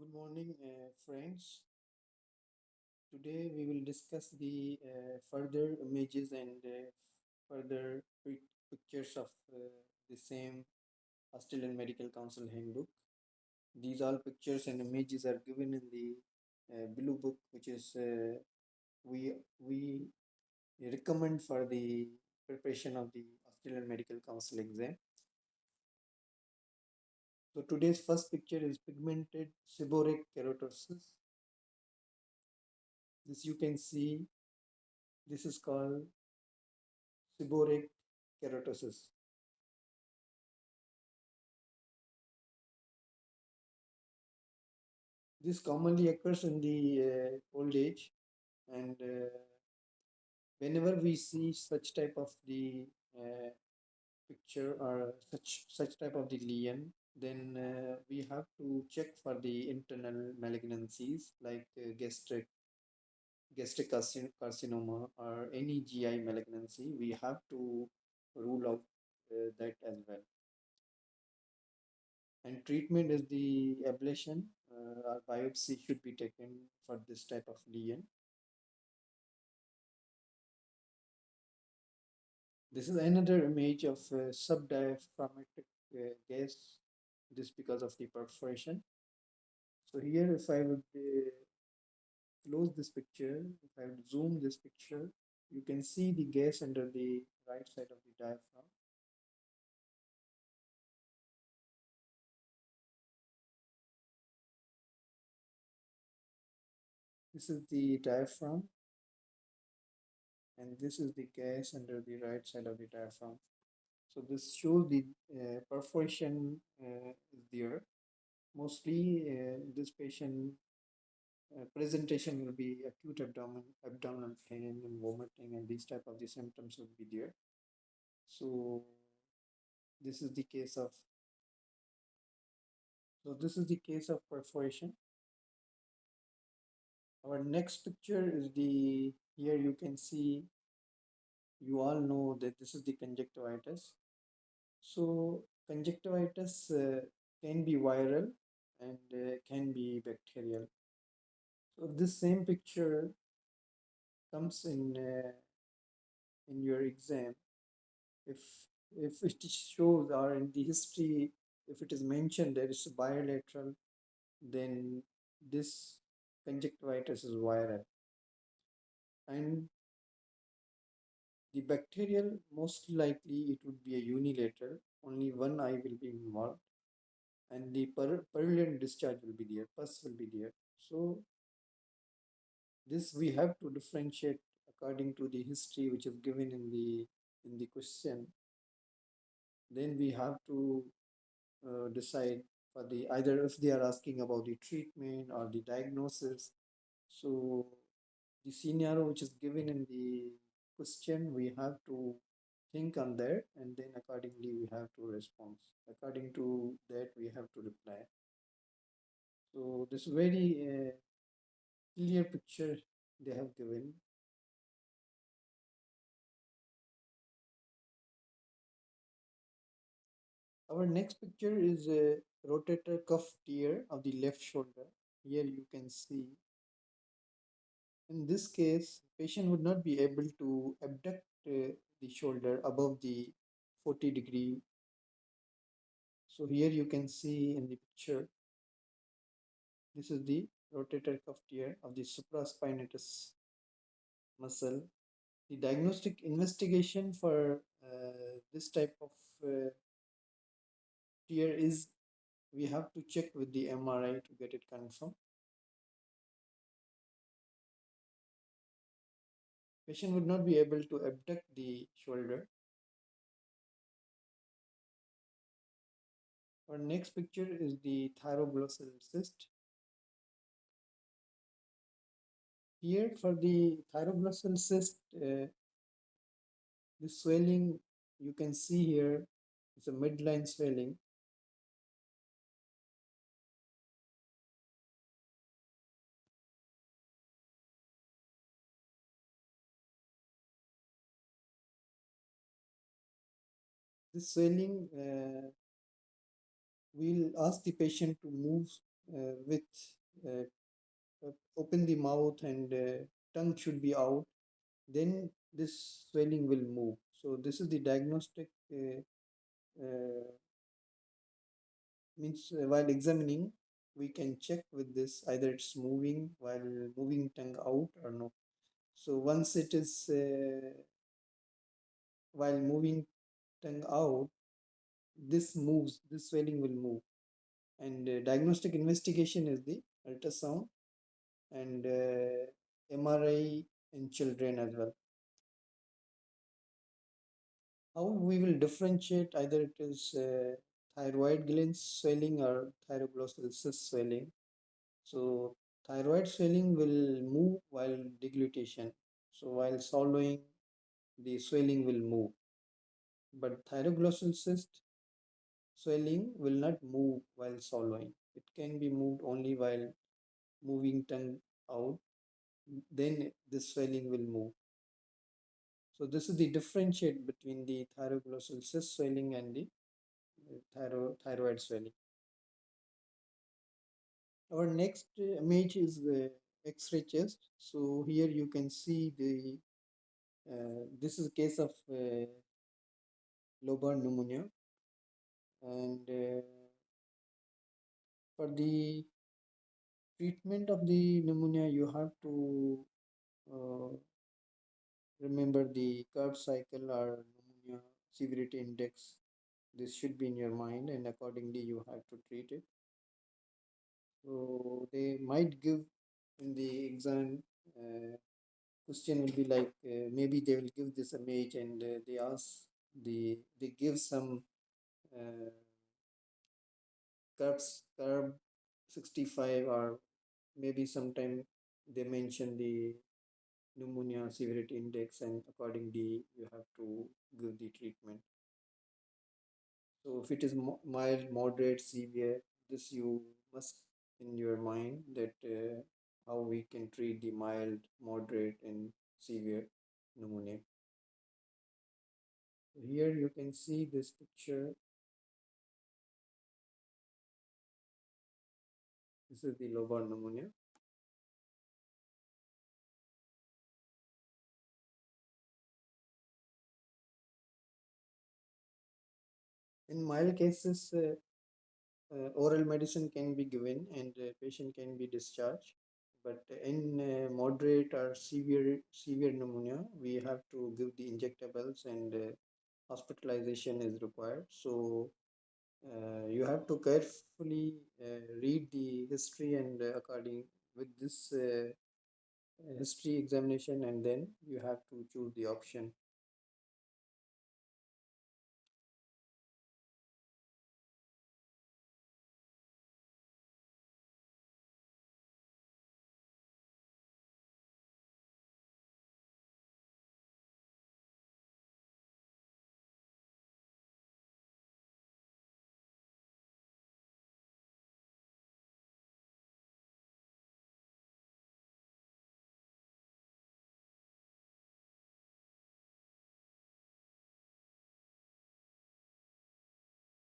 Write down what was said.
Good morning, friends. Today we will discuss the further images and further pictures of the same Australian Medical Council Handbook. These all pictures and images are given in the blue book, which is we recommend for the preparation of the Australian Medical Council exam. So today's first picture is pigmented seborrheic keratosis. This you can see. This is called seborrheic keratosis. This commonly occurs in the old age, and whenever we see such type of the uh, picture or such type of the lesion, then we have to check for the internal malignancies like gastric carcinoma or any GI malignancy. We have to rule out that as well. And treatment is the ablation or biopsy should be taken for this type of lesion. This is another image of subdiaphragmatic gas. This because of the perforation. So here, if I would close this picture, if I would zoom this picture, you can see the gas under the right side of the diaphragm. This is the diaphragm, and this is the gas under the right side of the diaphragm. So this shows the perforation is there. Mostly, this patient presentation will be acute abdominal pain and vomiting, and these type of the symptoms will be there. So this is the case of this is the case of perforation. Our next picture is the here you can see, you all know that this is the conjunctivitis. So conjunctivitis can be viral and can be bacterial. So this same picture comes in your exam. If it shows or in the history, if it is mentioned that it's bilateral, then this conjunctivitis is viral. And the bacterial, most likely it would be a unilateral, only one eye will be involved, and the purulent discharge will be there, pus will be there. So this we have to differentiate according to the history which is given in the question. Then we have to decide for the either if they are asking about the treatment or the diagnosis. So the scenario which is given in the question, we have to think on that, and then accordingly we have to respond. According to that, we have to reply. So this very clear picture they have given. Our next picture is a rotator cuff tear of the left shoulder. Here you can see. In this case, patient would not be able to abduct the shoulder above the 40-degree. So here you can see in the picture, this is the rotator cuff tear of the supraspinatus muscle. The diagnostic investigation for this type of tear is we have to check with the MRI to get it confirmed. Patient would not be able to abduct the shoulder. Our next picture is the thyroglossal cyst. Here for the thyroglossal cyst, the swelling you can see here is a midline swelling. This swelling, we'll ask the patient to move with uh, open the mouth and tongue should be out, then this swelling will move. So this is the diagnostic uh, means while examining, we can check with this either it's moving while moving tongue out or no. So once it is while moving tongue out, this moves, this swelling will move. And diagnostic investigation is the ultrasound and MRI in children as well. How we will differentiate either it is thyroid gland swelling or thyroglossal cyst swelling. So thyroid swelling will move while deglutition. So while swallowing, the swelling will move. But thyroglossal cyst swelling will not move while swallowing. It can be moved only while moving tongue out. Then the swelling will move. So this is the differentiate between the thyroglossal cyst swelling and the thyroid swelling. Our next image is the X-ray chest. So here you can see the this is a case of lobar pneumonia, and for the treatment of the pneumonia, you have to uh, remember the curve cycle or pneumonia severity index. This should be in your mind, and accordingly, you have to treat it. So they might give in the exam. Question will be like maybe they will give this image and they ask they give some uh, curve 65 or maybe sometime they mention the pneumonia severity index and accordingly you have to give the treatment. So if it is mild, moderate, severe, this you must in your mind that how we can treat the mild, moderate, and severe pneumonia. So here you can see this picture. This is the lobar pneumonia. In mild cases, oral medicine can be given and patient can be discharged. But in moderate or severe pneumonia, we have to give the injectables and hospitalization is required. So you have to carefully read the history and according with this history examination, and then you have to choose the option